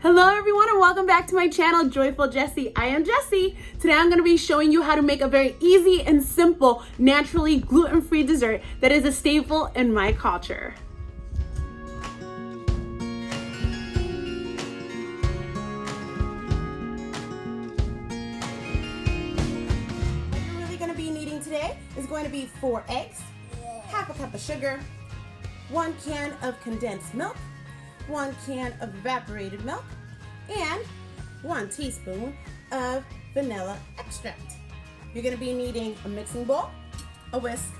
Hello everyone and welcome back to my channel, Joyful Jessie. I am Jessie. Today I'm going to be showing you how to make a very easy and simple, naturally gluten-free dessert that is a staple in my culture. What you're really going to be needing today is going to be 4 eggs, half a cup of sugar, 1 can of condensed milk, 1 can of evaporated milk, and 1 teaspoon of vanilla extract. You're going to be needing a mixing bowl, a whisk,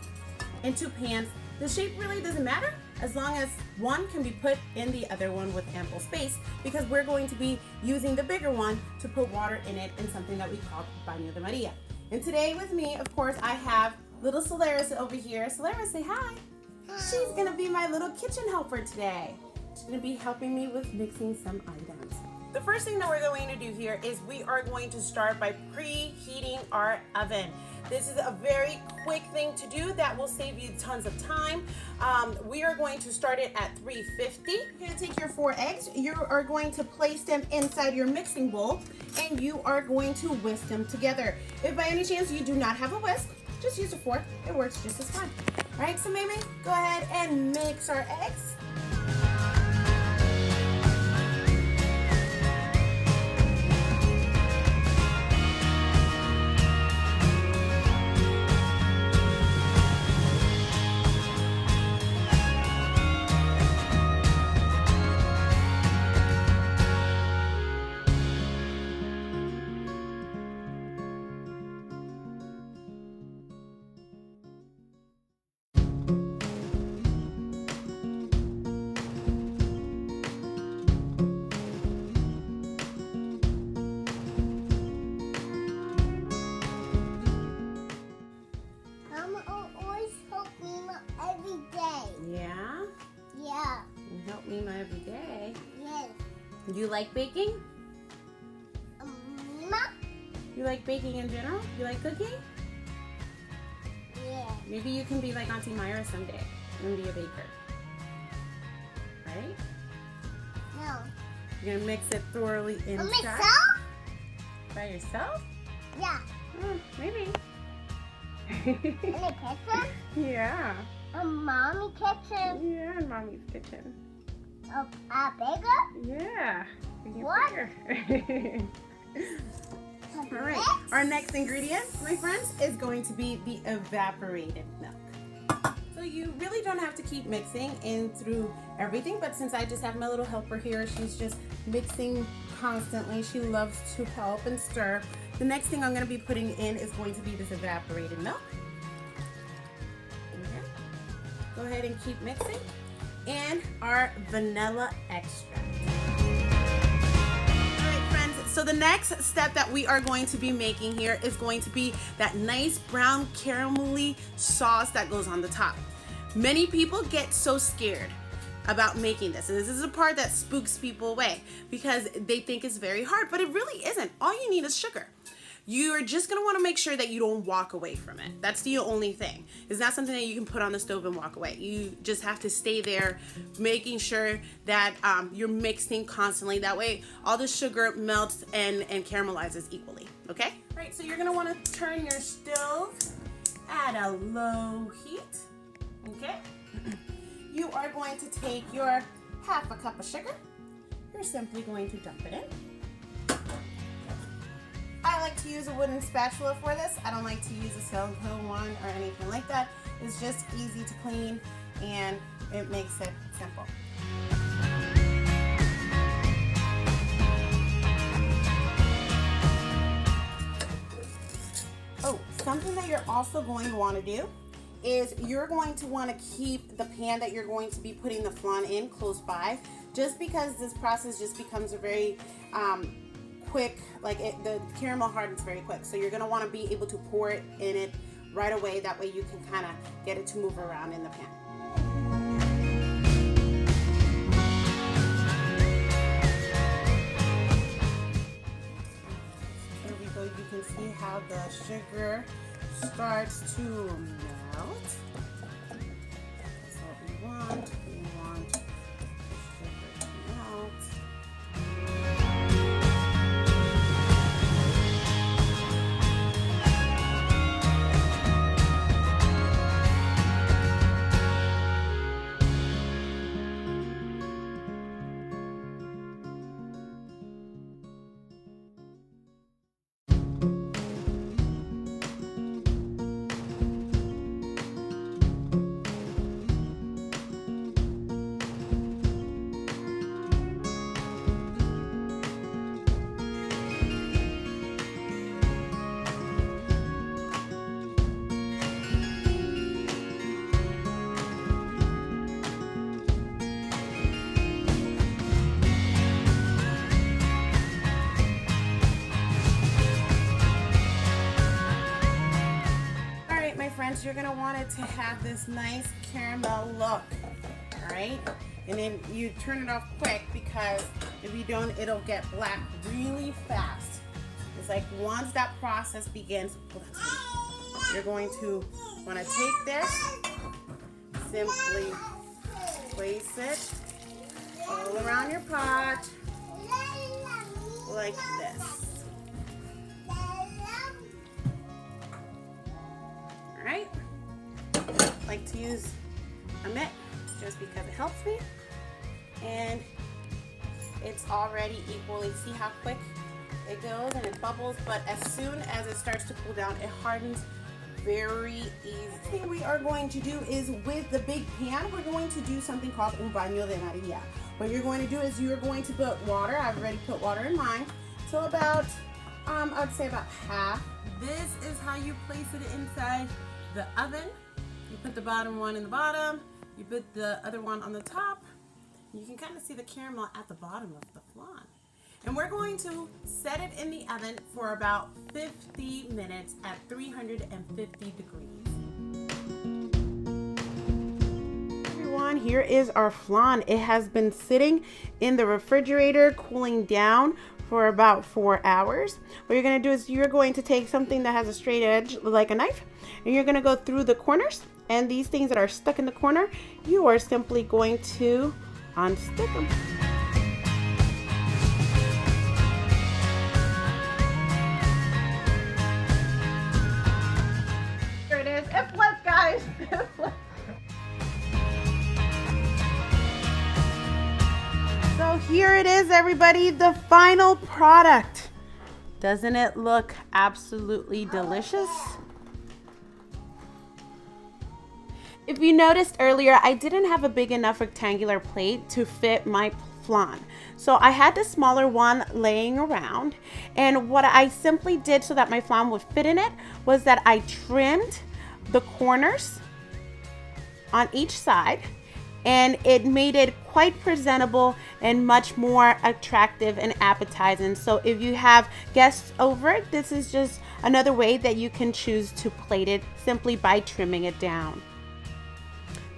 and 2 pans. The shape really doesn't matter as long as one can be put in the other one with ample space, because we're going to be using the bigger one to put water in it in something that we call baño de Maria. And today with me, of course, I have little Solaris over here. Solaris, say hi. She's going to be my little kitchen helper today. She's going to be helping me with mixing some items. The first thing that we're going to do here is we are going to start by preheating our oven. This is a very quick thing to do that will save you tons of time. We are going to start it at 350. You're going to take your 4 eggs. You are going to place them inside your mixing bowl and you are going to whisk them together. If by any chance you do not have a whisk, just use a fork. It works just as fine. All right, so Mimi, go ahead and mix our eggs. Help Mima every day. Yes. You like baking? Mima? You like baking in general? You like cooking? Yeah. Maybe you can be like Auntie Myra someday and be a baker. Right? No. You're gonna mix it thoroughly inside. Myself? By yourself? Yeah. Maybe. In the kitchen? Yeah. A mommy kitchen? Yeah, in Mommy's kitchen. A bigger? Yeah. What? All right. Our next ingredient, my friends, is going to be the evaporated milk. So you really don't have to keep mixing in through everything, but since I just have my little helper here, she's just mixing constantly. She loves to help and stir. The next thing I'm going to be putting in is going to be this evaporated milk. Okay. Go ahead and keep mixing. And our vanilla extract. All right, friends, so the next step that we are going to be making here is going to be that nice brown caramelly sauce that goes on the top. Many people get so scared about making this. And this is a part that spooks people away because they think it's very hard, but it really isn't. All you need is sugar. You're just gonna wanna make sure that you don't walk away from it. That's the only thing. It's not something that you can put on the stove and walk away. You just have to stay there, making sure that you're mixing constantly. That way, all the sugar melts and caramelizes equally, okay? All right, so you're gonna wanna turn your stove at a low heat, okay? You are going to take your half a cup of sugar. You're simply going to dump it in. I like to use a wooden spatula for this. I don't like to use a silicone one or anything like that. It's just easy to clean and it makes it simple. Oh, something that you're also going to want to do is you're going to want to keep the pan that you're going to be putting the flan in close by, just because this process just becomes a very quick, the caramel hardens very quick. So you're going to want to be able to pour it in it right away. That way you can kind of get it to move around in the pan. There we go. You can see how the sugar starts to melt. That's what we want. We want the sugar to melt. is you're gonna want it to have this nice caramel look, all right? And then you turn it off quick, because if you don't, it'll get black really fast. It's like once that process begins, you're going to want to take this, simply place it all around your pot like this. All right. I like to use a mitt just because it helps me, and it's already equally, see how quick it goes and it bubbles, but as soon as it starts to cool down, it hardens very easy. The thing we are going to do is, with the big pan, we're going to do something called un baño de Maria. What you're going to do is you're going to put water. I've already put water in mine. So about, I would say about half. This is how you place it inside the oven. You put the bottom one in the bottom. You put the other one on the top. You can kind of see the caramel at the bottom of the flan. And we're going to set it in the oven for about 50 minutes at 350 degrees. Everyone, here is our flan. It has been sitting in the refrigerator cooling down for about 4 hours. What you're going to do is you're going to take something that has a straight edge like a knife, and you're going to go through the corners, and these things that are stuck in the corner, you are simply going to unstick them. There it is. It flipped, guys. It flipped. So here it is, everybody, the final product. Doesn't it look absolutely delicious? If you noticed earlier, I didn't have a big enough rectangular plate to fit my flan. So I had the smaller one laying around, and what I simply did so that my flan would fit in it was that I trimmed the corners on each side, and it made it quite presentable and much more attractive and appetizing. So if you have guests over, this is just another way that you can choose to plate it, simply by trimming it down.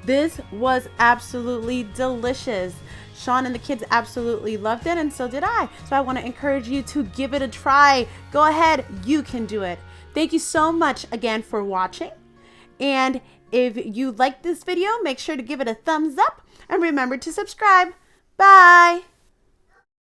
This was absolutely delicious. Sean and the kids absolutely loved it, and so did I. So I want to encourage you to give it a try. Go ahead, you can do it. Thank you so much again for watching. And if you liked this video, make sure to give it a thumbs up, and remember to subscribe. Bye.